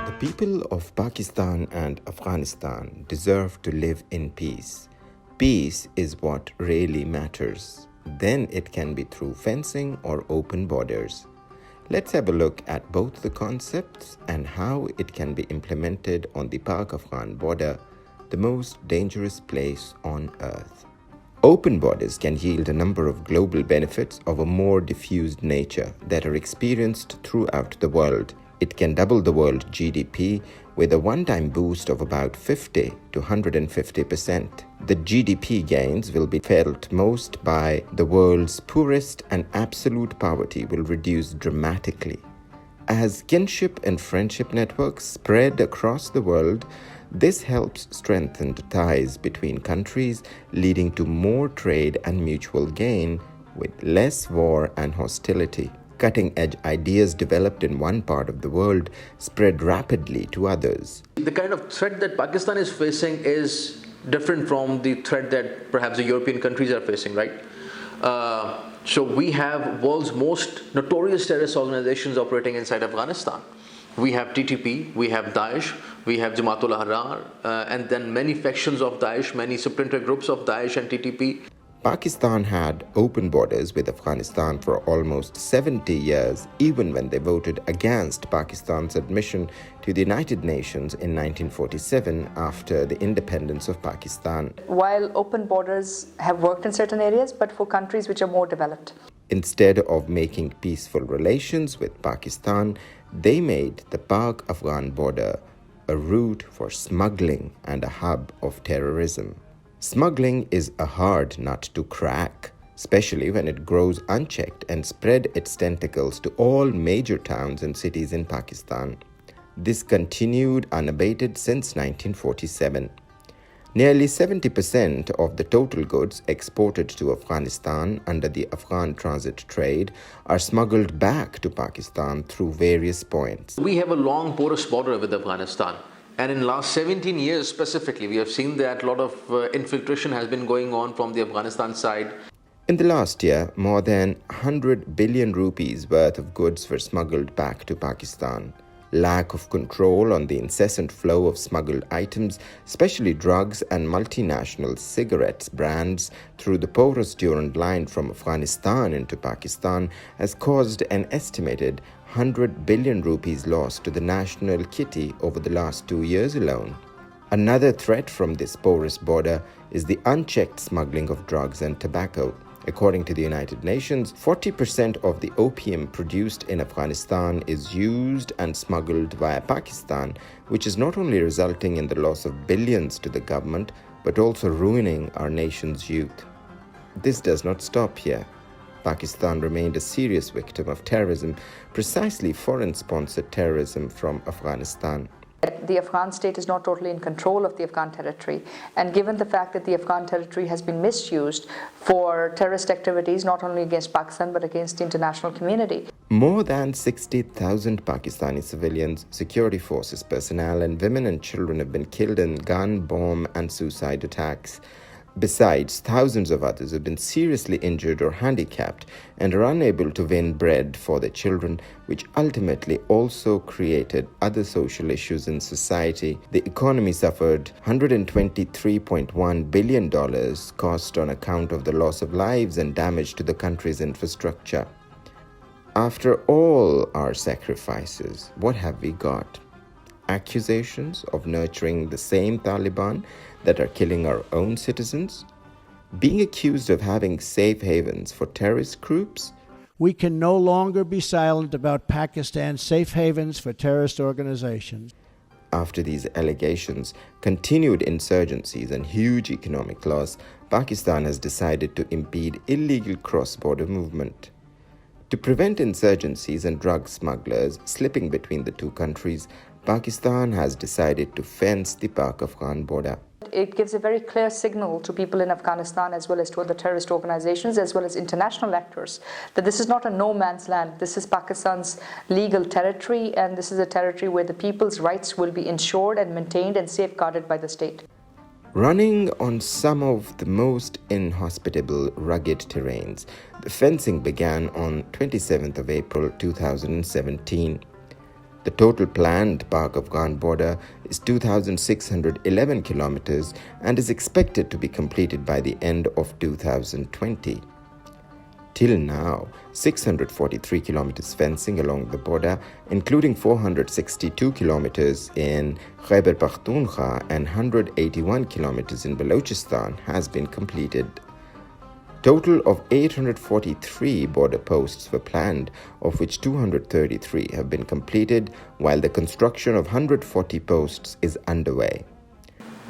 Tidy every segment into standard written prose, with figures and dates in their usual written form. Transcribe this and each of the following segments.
The people of Pakistan and Afghanistan deserve to live in peace. Peace is what really matters. Then it can be through fencing or open borders. Let's have a look at both the concepts and how it can be implemented on the Pak-Afghan border, the most dangerous place on earth. Open borders can yield a number of global benefits of a more diffused nature that are experienced throughout the world. It can double the world GDP with a one-time boost of about 50 to 150%. The GDP gains will be felt most by the world's poorest, and absolute poverty will reduce dramatically. As kinship and friendship networks spread across the world, this helps strengthen ties between countries, leading to more trade and mutual gain with less war and hostility. Cutting-edge ideas developed in one part of the world spread rapidly to others. The kind of threat that Pakistan is facing is different from the threat that perhaps the European countries are facing, right? So we have world's most notorious terrorist organizations operating inside Afghanistan. We have TTP, we have Daesh, we have Jamaatul Ahrar, and then many factions of Daesh, many splinter groups of Daesh and TTP. Pakistan had open borders with Afghanistan for almost 70 years, even when they voted against Pakistan's admission to the United Nations in 1947 after the independence of Pakistan. While open borders have worked in certain areas, but for countries which are more developed. Instead of making peaceful relations with Pakistan, they made the Pak-Afghan border a route for smuggling and a hub of terrorism. Smuggling is a hard nut to crack, especially when it grows unchecked and spread its tentacles to all major towns and cities in Pakistan. This continued unabated since 1947. Nearly 70% of the total goods exported to Afghanistan under the Afghan transit trade are smuggled back to Pakistan through various points. We have a long porous border with Afghanistan. And in the last 17 years specifically, we have seen that a lot of infiltration has been going on from the Afghanistan side. In the last year, more than 100 billion rupees worth of goods were smuggled back to Pakistan. Lack of control on the incessant flow of smuggled items, especially drugs and multinational cigarettes brands, through the porous Durand line from Afghanistan into Pakistan has caused an estimated 100 billion rupees loss to the national kitty over the last 2 years alone. Another threat from this porous border is the unchecked smuggling of drugs and tobacco. According to the United Nations, 40% of the opium produced in Afghanistan is used and smuggled via Pakistan, which is not only resulting in the loss of billions to the government, but also ruining our nation's youth. This does not stop here. Pakistan remained a serious victim of terrorism, precisely foreign-sponsored terrorism from Afghanistan. The Afghan state is not totally in control of the Afghan territory, and given the fact that the Afghan territory has been misused for terrorist activities not only against Pakistan but against the international community. More than 60,000 Pakistani civilians, security forces personnel, and women and children have been killed in gun, bomb, and suicide attacks. Besides, thousands of others have been seriously injured or handicapped and are unable to win bread for their children, which ultimately also created other social issues in society. The economy suffered $123.1 billion cost on account of the loss of lives and damage to the country's infrastructure. After all our sacrifices, what have we got? Accusations of nurturing the same Taliban that are killing our own citizens? Being accused of having safe havens for terrorist groups? We can no longer be silent about Pakistan's safe havens for terrorist organizations. After these allegations, continued insurgencies, and huge economic loss, Pakistan has decided to impede illegal cross-border movement. To prevent insurgencies and drug smugglers slipping between the two countries, Pakistan has decided to fence the Pak-Afghan border. It gives a very clear signal to people in Afghanistan as well as to other terrorist organizations as well as international actors that this is not a no man's land. This is Pakistan's legal territory, and this is a territory where the people's rights will be ensured and maintained and safeguarded by the state. Running on some of the most inhospitable, rugged terrains, the fencing began on 27th of April 2017. The total planned Pak-Afghan border is 2,611 kilometers and is expected to be completed by the end of 2020. Till now, 643 kilometers fencing along the border, including 462 kilometers in Khyber Pakhtunkhwa and 181 kilometers in Balochistan, has been completed. Total of 843 border posts were planned, of which 233 have been completed, while the construction of 140 posts is underway.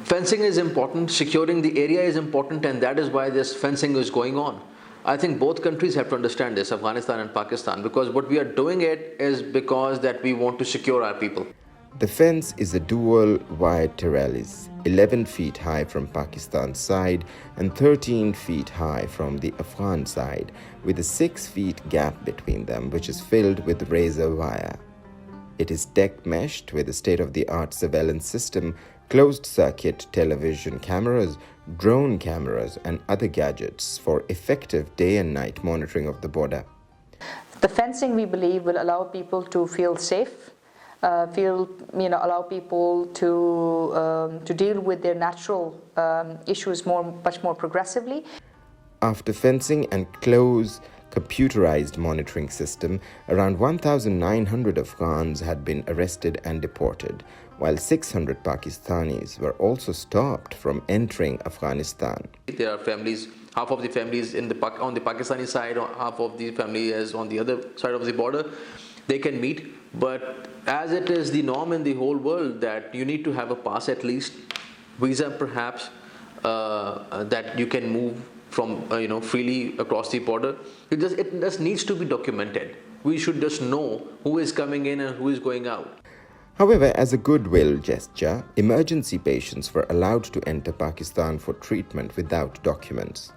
Fencing is important, securing the area is important, and that is why this fencing is going on. I think both countries have to understand this, Afghanistan and Pakistan, because what we are doing it is because that we want to secure our people. The fence is a dual wired trellis, 11 feet high from Pakistan's side and 13 feet high from the Afghan side, with a 6 feet gap between them, which is filled with razor wire. It is deck meshed with a state-of-the-art surveillance system, closed-circuit television cameras, drone cameras, and other gadgets for effective day and night monitoring of the border. The fencing, we believe, will allow people to feel safe, allow people to deal with their natural issues much more progressively. After fencing and close computerized monitoring system, around 1,900 Afghans had been arrested and deported, while 600 Pakistanis were also stopped from entering Afghanistan. There are families, half of the families on the Pakistani side, or half of the family is on the other side of the border. They can meet, but as it is the norm in the whole world that you need to have a pass at least, visa perhaps, that you can move from freely across the border. It just needs to be documented. We should just know who is coming in and who is going out. However, as a goodwill gesture, emergency patients were allowed to enter Pakistan for treatment without documents.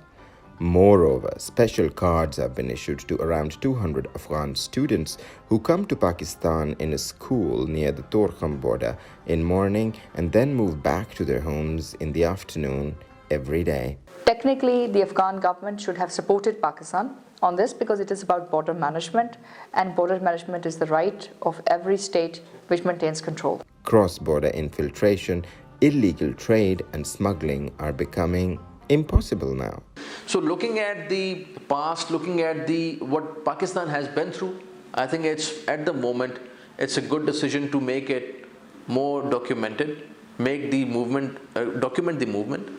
Moreover, special cards have been issued to around 200 Afghan students who come to Pakistan in a school near the Torkham border in morning and then move back to their homes in the afternoon every day. Technically, the Afghan government should have supported Pakistan on this because it is about border management, and border management is the right of every state which maintains control. Cross-border infiltration, illegal trade, and smuggling are becoming impossible now. So looking at the past, looking at what Pakistan has been through, I think at the moment it's a good decision to make it more documented, make the movement, document the movement,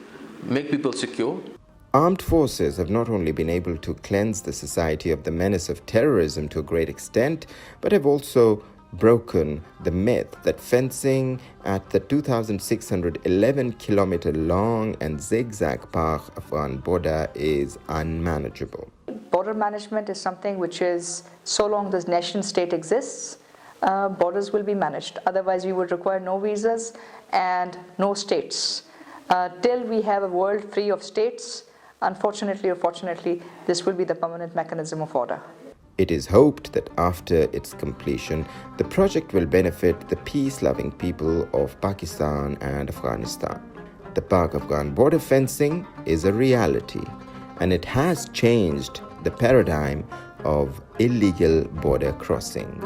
make people secure. Armed forces have not only been able to cleanse the society of the menace of terrorism to a great extent, but have also broken the myth that fencing at the 2,611-kilometer long and zigzag Pak-Afghan border is unmanageable. Border management is something which is, so long this nation state exists, borders will be managed. Otherwise, we would require no visas and no states. Till we have a world free of states, unfortunately or fortunately, this will be the permanent mechanism of order. It is hoped that after its completion, the project will benefit the peace-loving people of Pakistan and Afghanistan. The Pak-Afghan border fencing is a reality, and it has changed the paradigm of illegal border crossing.